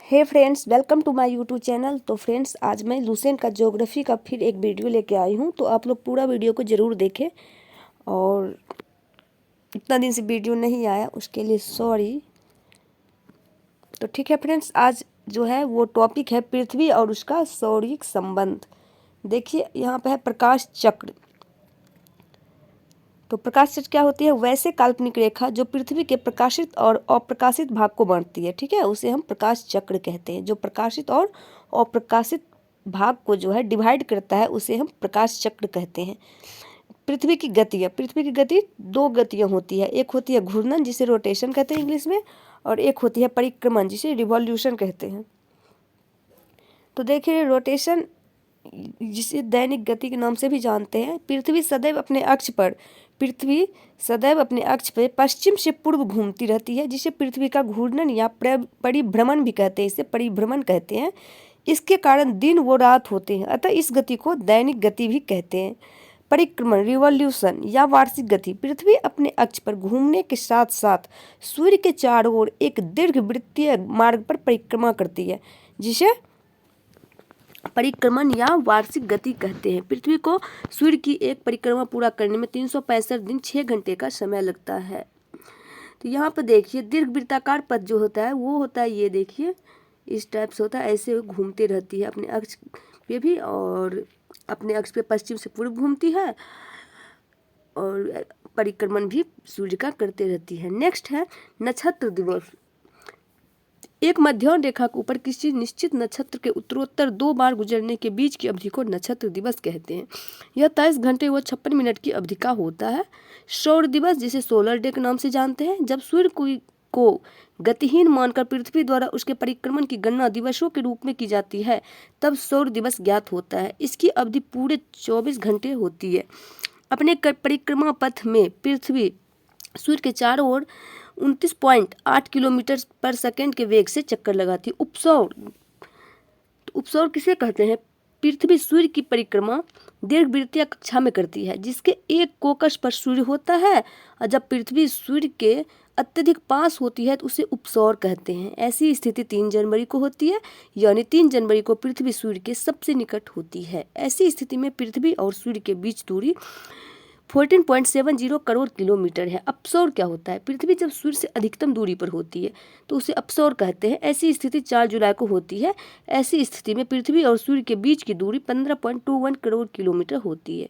Hey friends, welcome to my YouTube channel. तो friends, आज मैं लुसेंट का ज्योग्राफी का फिर एक वीडियो लेके आई हूँ। तो आप लोग पूरा वीडियो को ज़रूर देखें। और इतना दिन से वीडियो नहीं आया उसके लिए सॉरी। तो ठीक है फ्रेंड्स, आज जो है वो टॉपिक है पृथ्वी और उसका सौरिक संबंध। देखिए यहाँ पे है प्रकाश चक्र। तो प्रकाश चक्र क्या होती है? वैसे काल्पनिक रेखा जो पृथ्वी के प्रकाशित और अप्रकाशित भाग को बांटती है। ठीक है, उसे हम प्रकाश चक्र कहते हैं। जो प्रकाशित और अप्रकाशित भाग को जो है डिवाइड करता है उसे हम प्रकाश चक्र कहते हैं। पृथ्वी की गति दो गतियाँ होती है। एक होती है घूर्णन जिसे रोटेशन कहते हैं इंग्लिश में, और एक होती है परिक्रमण जिसे रिवॉल्यूशन कहते हैं। तो देखिए रोटेशन जिसे दैनिक गति के नाम से भी जानते हैं। पृथ्वी सदैव अपने अक्ष पर पश्चिम से पूर्व घूमती रहती है, जिसे पृथ्वी का घूर्णन या परिभ्रमण भी कहते हैं। इसे परिभ्रमण कहते हैं। इसके कारण दिन व रात होते हैं, अतः इस गति को दैनिक गति भी कहते हैं। परिक्रमण रिवॉल्यूशन या वार्षिक गति, पृथ्वी अपने अक्ष पर घूमने के साथ साथ सूर्य के चारों ओर एक दीर्घवृत्तीय मार्ग पर परिक्रमा करती है, जिसे परिक्रमण या वार्षिक गति कहते हैं। पृथ्वी को सूर्य की एक परिक्रमा पूरा करने में 365 दिन 6 घंटे का समय लगता है। तो यहाँ पर देखिए दीर्घवृत्ताकार पथ जो होता है वो होता है, ये देखिए इस टाइप से होता है। ऐसे घूमती रहती है अपने अक्ष पे भी, और अपने अक्ष पे पश्चिम से पूर्व घूमती है और परिक्रमण भी सूर्य का करते रहती है। नेक्स्ट है नक्षत्र दिवस। एक मध्यम रेखा के ऊपर किसी निश्चित नक्षत्र के उत्तरोत्तर 2 बार गुजरने के बीच की अवधि को नक्षत्र दिवस कहते हैं। यह 23 घंटे व 56 मिनट की अवधि का होता है। सौर दिवस जिसे सोलर डे के नाम से जानते हैं, जब सूर्य को गतिहीन मानकर पृथ्वी द्वारा उसके परिक्रमण की गणना दिवसों के रूप में की जाती है, तब सौर दिवस ज्ञात होता है। इसकी अवधि पूरे 24 घंटे होती है। अपने परिक्रमा पथ में पृथ्वी सूर्य के चारों ओर 29.8 किलोमीटर पर सेकंड के वेग से चक्कर लगाती है। उपसौर किसे कहते हैं? पृथ्वी सूर्य की परिक्रमा दीर्घवृत्तीय कक्षा में करती है, जिसके एक कोकस पर सूर्य होता है, और जब पृथ्वी सूर्य के अत्यधिक पास होती है तो उसे उपसौर कहते हैं। ऐसी स्थिति 3 जनवरी को होती है, यानी 3 जनवरी को पृथ्वी सूर्य के सबसे निकट होती है। ऐसी स्थिति में पृथ्वी और सूर्य के बीच दूरी 14.70 करोड़ किलोमीटर है। अपसौर क्या होता है? पृथ्वी जब सूर्य से अधिकतम दूरी पर होती है तो उसे अपसौर कहते हैं। ऐसी स्थिति 4 जुलाई को होती है। ऐसी स्थिति में पृथ्वी और सूर्य के बीच की दूरी 15.21 करोड़ किलोमीटर होती है।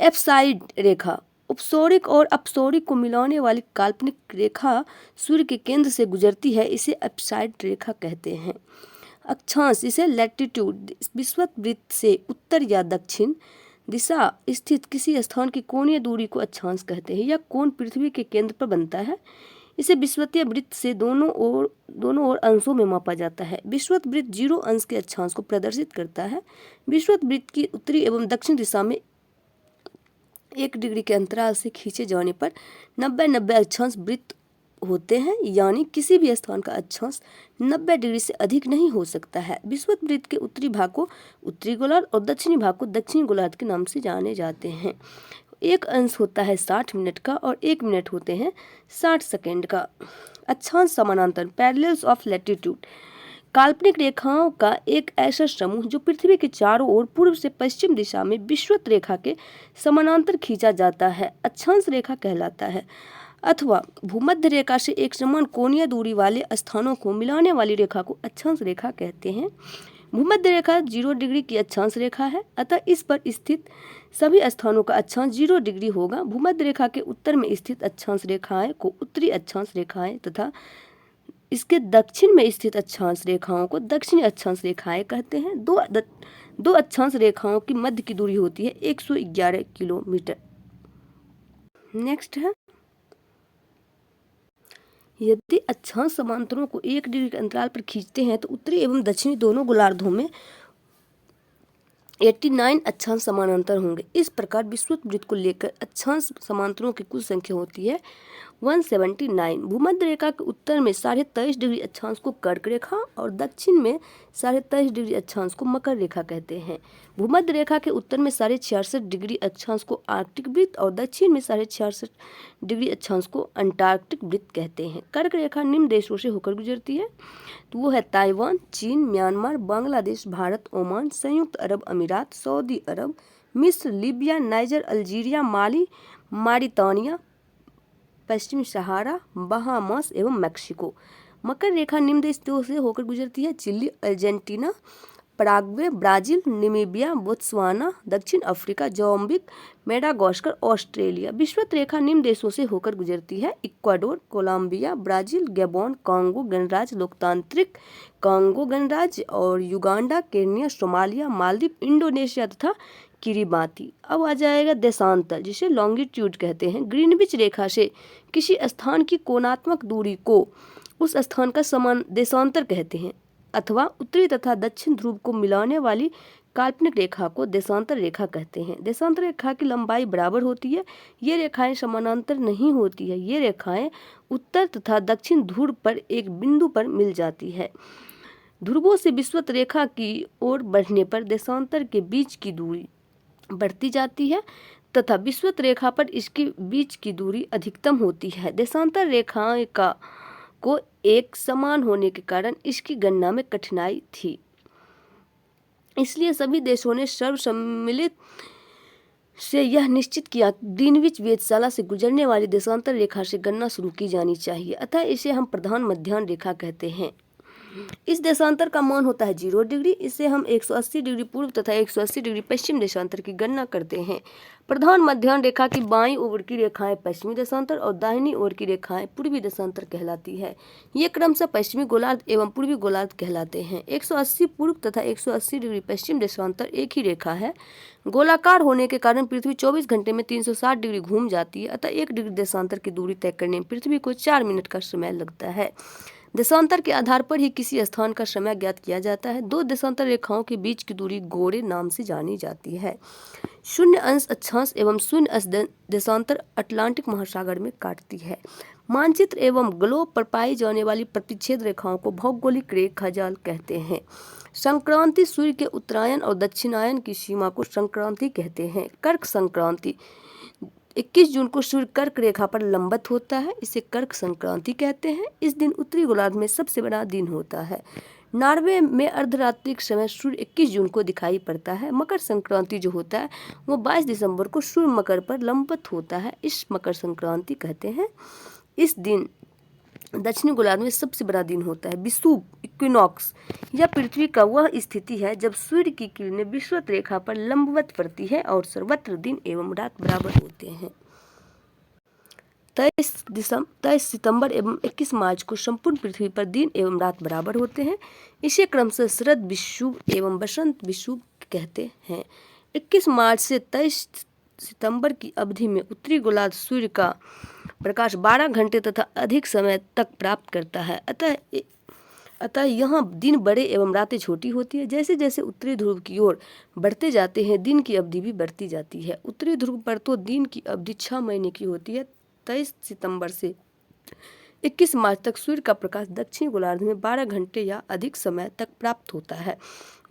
एप्साइड रेखा, उपसौरिक और अपसौरिक को मिलाने वाली काल्पनिक रेखा सूर्य के केंद्र से गुजरती है, इसे एप्साइड रेखा कहते हैं। अक्षांश, इसे लैटिट्यूड, विषुववृत्त से उत्तर या दक्षिण दिशा स्थित किसी स्थान की कोणीय दूरी को अक्षांश कहते हैं। यह कोण पृथ्वी के केंद्र पर बनता है। इसे विषुवतीय वृत्त से दोनों ओर अंशों में मापा जाता है। विषुवत वृत्त 0 अंश के अक्षांश को प्रदर्शित करता है। विषुवत वृत्त की उत्तरी एवं दक्षिण दिशा में 1 डिग्री के अंतराल से खींचे जाने पर 90 अक्षांश वृत्त होते हैं, यानी किसी भी स्थान का अक्षांश 90 डिग्री से अधिक नहीं हो सकता है। विषुवत वृत्त के उत्तरी भाग को उत्तरी गोलार्ध और दक्षिणी भाग को दक्षिणी गोलार्ध के नाम से जाने जाते हैं। 1 अंश होता है 60 मिनट का और 1 मिनट होते हैं 60 सेकेंड का। अक्षांश समानांतर, पैरेलल्स ऑफ लैटिट्यूड, काल्पनिक रेखाओं का एक ऐसा समूह जो पृथ्वी के चारों ओर पूर्व से पश्चिम दिशा में विषुवत रेखा के समानांतर खींचा जाता है, अक्षांश रेखा कहलाता है। अथवा भूमध्य रेखा से एक समान कोणीय दूरी वाले स्थानों को मिलाने वाली रेखा को अक्षांश रेखा कहते हैं। भूमध्य रेखा 0 डिग्री की अक्षांश रेखा है, अतः इस पर स्थित सभी स्थानों का अक्षांश 0 डिग्री होगा। भूमध्य रेखा के उत्तर में स्थित अक्षांश रेखाएं को उत्तरी अक्षांश रेखाएं तथा इसके दक्षिण में स्थित अक्षांश रेखाओं को दक्षिणी अक्षांश रेखाएं कहते हैं। दो अक्षांश रेखाओं की मध्य की दूरी होती है 111 किलोमीटर। नेक्स्ट है, यदि अक्षांश समांतरों को 1 डिग्री के अंतराल पर खींचते हैं तो उत्तरी एवं दक्षिणी दोनों गोलार्धों में 89 अक्षांश समानांतर होंगे। इस प्रकार विषुवत वृत्त को लेकर अक्षांश समांतरों की कुल संख्या होती है 179। भूमध्य रेखा के उत्तर में 23.5 डिग्री अक्षांश को कर्क रेखा और दक्षिण में 23.5 डिग्री अक्षांश को मकर रेखा कहते हैं। भूमध्य रेखा के उत्तर में 66.5 डिग्री अक्षांश को आर्कटिक वृत्त और दक्षिण में 66.5 डिग्री अक्षांश को अंटार्कटिक वृत्त कहते हैं। कर्क रेखा निम्न देशों से होकर गुजरती है, तो वो है ताइवान, चीन, म्यांमार, बांग्लादेश, भारत, ओमान, संयुक्त अरब अमीरात, सऊदी अरब, मिस्र, Libya, Niger, Algeria, Mali, Mauritania, पश्चिम सहारा, बहामास एवं मैक्सिको। मकर रेखा निम्न देशों से होकर गुजरती है, Chile, Argentina, Paraguay, Brazil, Namibia, Botswana, दक्षिण अफ्रीका, मोजाम्बिक, मेडागास्कर, ऑस्ट्रेलिया। विषुवत रेखा निम्न देशों से होकर गुजरती है, Ecuador, Colombia, Brazil, Gabon, Congo गणराज्य, लोकतांत्रिक कांगो गणराज्य और Uganda, Kenya, Somalia, Maldives, Indonesia तथा किरिबाती। अब आ जाएगा देशांतर, जिसे लॉन्गिट्यूड कहते हैं। ग्रीनविच रेखा से किसी स्थान की कोणात्मक दूरी को उस स्थान का समान देशांतर कहते हैं, अथवा उत्तरी तथा दक्षिण ध्रुव को मिलाने वाली काल्पनिक रेखा को देशांतर रेखा कहते हैं। देशांतर रेखा की लंबाई बराबर होती है, ये रेखाएं समानांतर नहीं होती है, ये रेखाएं उत्तर तथा दक्षिण ध्रुव पर एक बिंदु पर मिल जाती है। ध्रुवों से विषुवत रेखा की ओर बढ़ने पर देशांतर के बीच की दूरी बढ़ती जाती है तथा विषुवत रेखा पर इसके बीच की दूरी अधिकतम होती है। देशांतर रेखाएं को एक समान होने के कारण इसकी गणना में कठिनाई थी, इसलिए सभी देशों ने सर्वसम्मिलित से यह निश्चित किया ग्रीनविच वेधशाला से गुजरने वाली देशांतर रेखा से गणना शुरू की जानी चाहिए, अतः इसे हम प्रधान मध्याह्न रेखा कहते हैं। इस देशांतर का मान होता है 0 डिग्री। इससे हम 180 डिग्री पूर्व तथा 180 डिग्री पश्चिम देशांतर की गणना करते हैं। प्रधान मध्याह्न रेखा की बाईं ओर की रेखाएं पश्चिमी देशांतर और दाहिनी ओर की रेखाएं पूर्वी देशांतर कहलाती है। ये क्रमशः पश्चिमी गोलार्ध एवं पूर्वी गोलार्ध कहलाते हैं। 180 पूर्व तथा 180 डिग्री पश्चिम देशांतर एक ही रेखा है। गोलाकार होने के कारण पृथ्वी 24 घंटे में 360 डिग्री घूम जाती है, अतः 1 डिग्री देशांतर की दूरी तय करने में पृथ्वी को 4 मिनट का समय लगता है। देशांतर के आधार पर ही किसी स्थान का समय ज्ञात किया जाता है। 2 देशांतर रेखाओं के बीच की दूरी गोरे नाम से जानी जाती है। 0 अंश अक्षांश एवं 0 अंश देशांतर अटलांटिक महासागर में काटती है। मानचित्र एवं ग्लोब पर पाई जाने वाली प्रतिच्छेद रेखाओं को भौगोलिक रेखा जाल कहते हैं। संक्रांति सूर्य के उत्तरायण और दक्षिणायन की सीमा को संक्रांति कहते हैं। कर्क संक्रांति 21 जून को सूर्य कर्क रेखा पर लंबवत होता है, इसे कर्क संक्रांति कहते हैं। इस दिन उत्तरी गोलार्ध में सबसे बड़ा दिन होता है। नॉर्वे में अर्धरात्रि के समय सूर्य 21 जून को दिखाई पड़ता है। मकर संक्रांति जो होता है वो 22 दिसंबर को सूर्य मकर पर लंबवत होता है, इस मकर संक्रांति कहते हैं। इस दिन दक्षिणी गोलार्ध में सबसे बड़ा दिन होता है। विषुव इक्विनॉक्स यह पृथ्वी का वह स्थिति है जब सूर्य की किरणें विषुवत रेखा पर लंबवत पड़ती है और सर्वत्र दिन एवं रात बराबर होते हैं। 23 सितंबर एवं 21 मार्च को संपूर्ण पृथ्वी पर दिन एवं रात बराबर होते हैं। इसे क्रमशः शरद विषुव एवं बसंत विषुव कहते हैं। 21 मार्च से 23 सितंबर की अवधि में उत्तरी गोलार्ध सूर्य का प्रकाश 12 घंटे तथा अधिक समय तक प्राप्त करता है, अतः यहाँ दिन बड़े एवं रातें छोटी होती है। जैसे जैसे उत्तरी ध्रुव की ओर बढ़ते जाते हैं दिन की अवधि भी बढ़ती जाती है। उत्तरी ध्रुव पर तो दिन की अवधि 6 महीने की होती है। 23 सितंबर से 21 मार्च तक सूर्य का प्रकाश दक्षिणी गोलार्ध में 12 घंटे या अधिक समय तक प्राप्त होता है।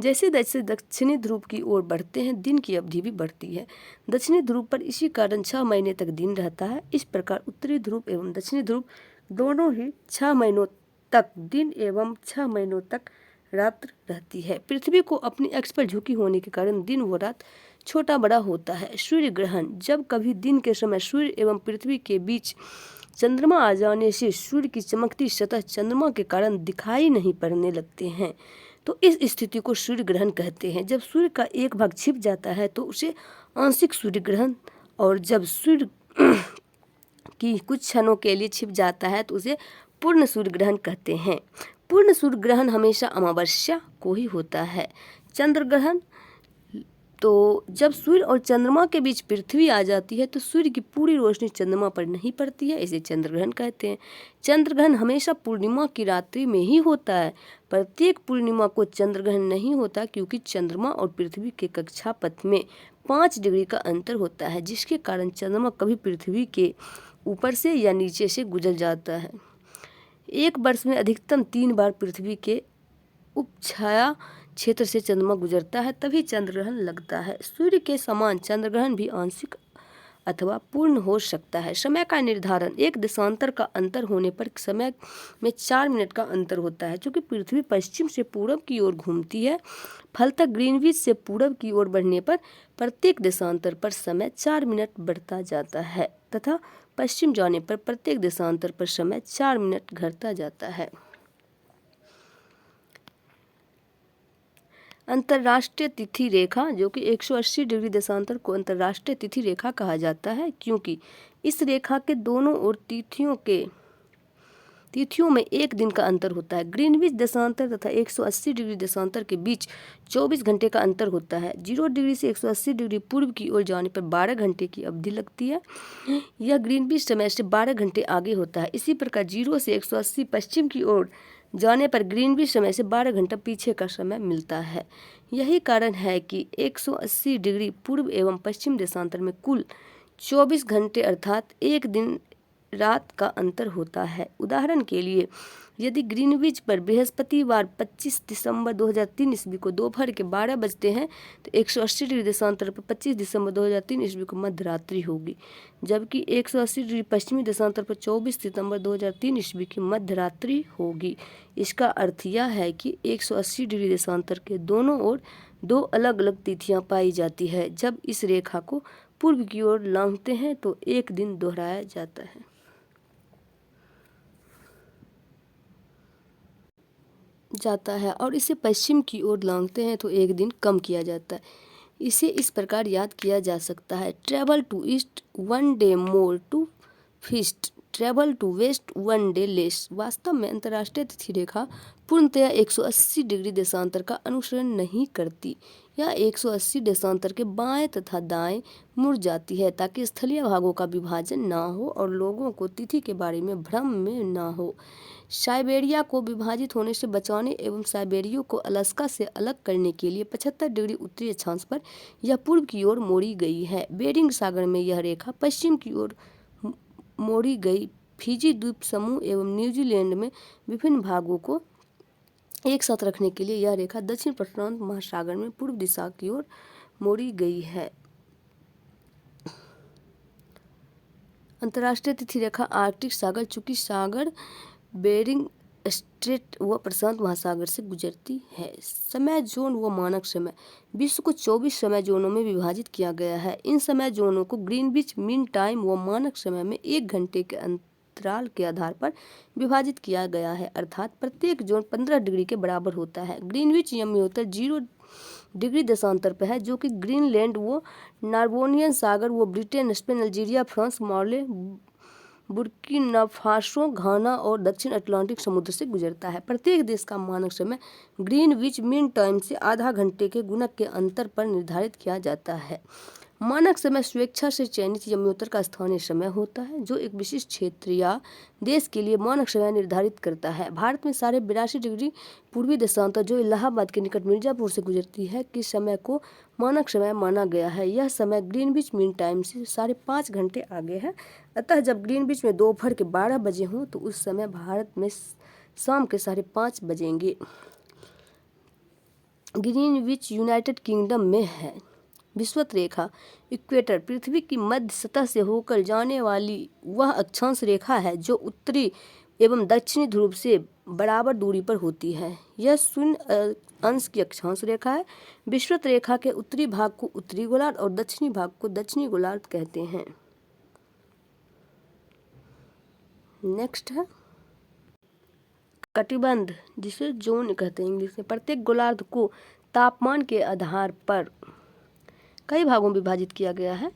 जैसे जैसे दक्षिणी ध्रुव की ओर बढ़ते हैं दिन की अवधि भी बढ़ती है। दक्षिणी ध्रुव पर इसी कारण 6 महीने तक दिन रहता है। इस प्रकार उत्तरी ध्रुव एवं दक्षिणी ध्रुव दोनों ही 6 महीनों तक दिन एवं 6 महीनों तक रात रहती है। पृथ्वी को अपनी अक्ष पर झुकी होने के कारण दिन व रात छोटा बड़ा होता है। सूर्य ग्रहण जब कभी दिन के समय सूर्य एवं पृथ्वी के बीच चंद्रमा आ जाने से सूर्य की चमकती सतह चंद्रमा के कारण दिखाई नहीं पड़ने लगते हैं, तो इस स्थिति को सूर्य ग्रहण कहते हैं। जब सूर्य का एक भाग छिप जाता है तो उसे आंशिक सूर्य ग्रहण, और जब सूर्य की कुछ क्षणों के लिए छिप जाता है तो उसे पूर्ण सूर्य ग्रहण कहते हैं। पूर्ण सूर्य ग्रहण हमेशा अमावस्या को ही होता है। चंद्र ग्रहण तो जब सूर्य और चंद्रमा के बीच पृथ्वी आ जाती है तो सूर्य की पूरी रोशनी चंद्रमा पर नहीं पड़ती है, इसे चंद्र ग्रहण कहते हैं। चंद्र ग्रहण हमेशा पूर्णिमा की रात्रि में ही होता है। प्रत्येक पूर्णिमा को चंद्र ग्रहण नहीं होता क्योंकि चंद्रमा और पृथ्वी के कक्षापथ में 5 डिग्री का अंतर होता है, जिसके कारण चंद्रमा कभी पृथ्वी के ऊपर से या नीचे से गुजर जाता है। एक वर्ष में अधिकतम 3 बार पृथ्वी के उपछाया क्षेत्र से चंद्रमा गुजरता है, तभी चंद्र ग्रहण लगता है। सूर्य के समान चंद्र ग्रहण भी आंशिक अथवा पूर्ण हो सकता है। समय का निर्धारण एक देशांतर का अंतर होने पर समय में 4 मिनट का अंतर होता है। चूँकि पृथ्वी पश्चिम से पूरब की ओर घूमती है, फलतः ग्रीनविच से पूरब की ओर बढ़ने पर प्रत्येक देशांतर पर समय 4 मिनट बढ़ता जाता है तथा पश्चिम जाने पर प्रत्येक देशांतर पर समय 4 मिनट घटता जाता है। अंतर्राष्ट्रीय तिथि रेखा, जो कि 180 डिग्री देशांतर को अंतर्राष्ट्रीय तिथि रेखा कहा जाता है, क्योंकि इस रेखा के दोनों ओर तिथियों में एक दिन का अंतर होता है। ग्रीनविच देशांतर तथा 180 डिग्री देशांतर के बीच 24 घंटे का अंतर होता है। 0 डिग्री से 180 डिग्री पूर्व की ओर जाने पर 12 घंटे की अवधि लगती है। यह ग्रीनविच समय से 12 घंटे आगे होता है। इसी प्रकार 0 से 180 पश्चिम की ओर जाने पर ग्रीनविच समय से 12 घंटा पीछे का समय मिलता है। यही कारण है कि 180 डिग्री पूर्व एवं पश्चिम देशांतर में कुल 24 घंटे अर्थात एक दिन रात का अंतर होता है। उदाहरण के लिए, यदि ग्रीनविच पर बृहस्पतिवार 25 दिसंबर 2003 ईस्वी को दोपहर के 12 बजते हैं तो 180 डिग्री देशांतर पर 25 दिसंबर 2003 ईस्वी को मध्यरात्रि होगी, जबकि 180 डिग्री पश्चिमी देशांतर पर 24 सितंबर 2003 ईस्वी की मध्यरात्रि होगी। इसका अर्थ यह है कि 180 डिग्री देशांतर के दोनों ओर 2 अलग अलग तिथियां पाई जाती है। जब इस रेखा को पूर्व की ओर लांघते हैं तो एक दिन दोहराया जाता है और इसे पश्चिम की ओर लांघते हैं तो एक दिन कम किया जाता है। इसे इस प्रकार याद किया जा सकता है: travel to east 1 day more to feast, travel to west 1 day less. वास्तव में अंतर्राष्ट्रीय तिथि रेखा पूर्णतया 180 डिग्री देशांतर का अनुसरण नहीं करती। यह 180 देशांतर के बाएं तथा दाएं मुड़ जाती है ताकि स्थलीय भागों का विभाजन ना हो और लोगों को तिथि के बारे में भ्रम में ना हो। साइबेरिया को विभाजित होने से बचाने एवं साइबेरिया को अलास्का से अलग करने के लिए 75 डिग्री उत्तरी अक्षांश पर यह पूर्व की ओर मोड़ी गई है। बेरिंग सागर में यह रेखा पश्चिम की ओर मोड़ी गई। फिजी द्वीप समूह एवं न्यूजीलैंड में विभिन्न भागों को एक साथ रखने के लिए यह रेखा दक्षिण प्रशांत महासागर में पूर्व दिशा की ओर मोड़ी गई है। अंतर्राष्ट्रीय तिथि रेखा आर्कटिक सागर, चूंकि सागर बेरिंग स्ट्रेट व प्रशांत महासागर से गुजरती है। समय जोन व मानक समय, विश्व को 24 समय जोनों में विभाजित किया गया है। इन समय जोनों को ग्रीनविच मीन टाइम व मानक समय में 1 घंटे के अंतराल के आधार पर विभाजित किया गया है, अर्थात प्रत्येक जोन 15 डिग्री के बराबर होता है। ग्रीनविच यम्योत्तर 0 डिग्री देशांतर पर है, जो कि ग्रीनलैंड व नार्बोनियन सागर व ब्रिटेन, स्पेन, अल्जीरिया, फ्रांस, माले, बुर्किना फासो, घाना और दक्षिण अटलांटिक समुद्र से गुजरता है। प्रत्येक देश का मानक समय ग्रीनविच मीन टाइम से आधा घंटे के गुणक के अंतर पर निर्धारित किया जाता है। मानक समय स्वेच्छा से चयनित यम्योत्तर का स्थानीय समय होता है, जो एक विशिष्ट क्षेत्र या देश के लिए मानक समय निर्धारित करता है। भारत में 82.5 डिग्री पूर्वी देशांतर, जो इलाहाबाद के निकट मिर्जापुर से गुजरती है, के समय को मानक समय माना गया है। यह समय ग्रीनविच मीन टाइम से 5.5 घंटे आगे है। अतः जब ग्रीनविच में दोपहर के 12 बजे हों तो उस समय भारत में शाम के 5:30 बजेंगे। ग्रीनविच यूनाइटेड किंगडम में है। विषुवत रेखा इक्वेटर पृथ्वी की मध्य सतह से होकर जाने वाली वह अक्षांश रेखा है जो उत्तरी एवं दक्षिणी ध्रुव से बराबर दूरी पर होती है। यह शून्य अंश की अक्षांश रेखा है। विषुवत रेखा के उत्तरी भाग को उत्तरी गोलार्ध और दक्षिणी भाग को दक्षिणी गोलार्ध कहते हैं। नेक्स्ट है कटिबंध, जिसे जोन कहते हैं इंग्लिश में। प्रत्येक गोलार्ध को तापमान के आधार पर कई भागों में विभाजित किया गया है,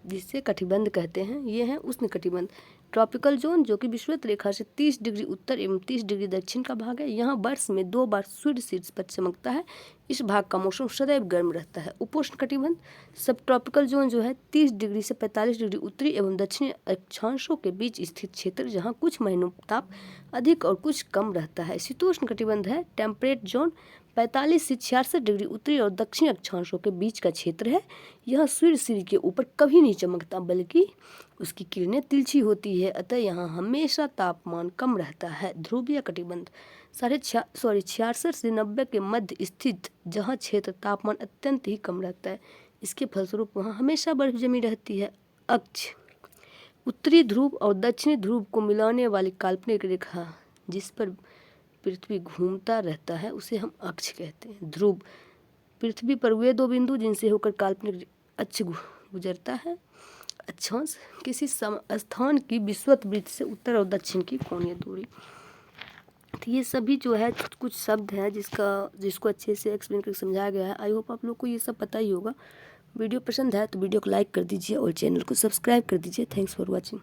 जिसे कटिबंध कहते हैं। ये हैं उष्ण कटिबंध। ट्रॉपिकल जोन, जो कि विषुवत रेखा से 30 डिग्री उत्तर एवं 30 डिग्री दक्षिण का भाग है। यहाँ वर्ष में 2 बार सूर्य शीर्ष पर चमकता है। इस भाग का मौसम सदैव गर्म रहता है। उपोष्ण कटिबंध सब ट्रॉपिकल जोन जो है 30 डिग्री से 45 डिग्री उत्तरी एवं दक्षिणी अक्षांशों के बीच स्थित क्षेत्र, जहाँ कुछ महीनों ताप अधिक और कुछ कम रहता है। शीतोष्ण कटिबंध है टेम्परेट जोन, 45 से 66 डिग्री उत्तरी और दक्षिणी अक्षांशों के बीच का क्षेत्र है। यह सूर्य के ऊपर कभी नहीं चमकता, बल्कि उसकी किरणें तिरछी होती है, अतः यहाँ हमेशा तापमान कम रहता है। ध्रुवीय कटिबंध 66 से 90 के मध्य स्थित जहाँ क्षेत्र तापमान अत्यंत ही कम रहता है, इसके फलस्वरूप वहाँ हमेशा बर्फ जमी रहती है। अक्ष उत्तरी ध्रुव और दक्षिणी ध्रुव को मिलाने वाली काल्पनिक रेखा जिस पर पृथ्वी घूमता रहता है उसे हम अक्ष कहते हैं। ध्रुव पृथ्वी पर वे दो बिंदु जिनसे होकर काल्पनिक अक्ष गुजरता है। अक्षांश किसी स्थान की विषुवत वृत्त से उत्तर और दक्षिण की कोणीय दूरी। तो ये सभी जो है कुछ शब्द हैं जिसको अच्छे से एक्सप्लेन करके समझाया गया है। आई होप आप लोग को ये सब पता ही होगा। वीडियो पसंद है तो वीडियो को लाइक कर दीजिए और चैनल को सब्सक्राइब कर दीजिए। Thanks for watching.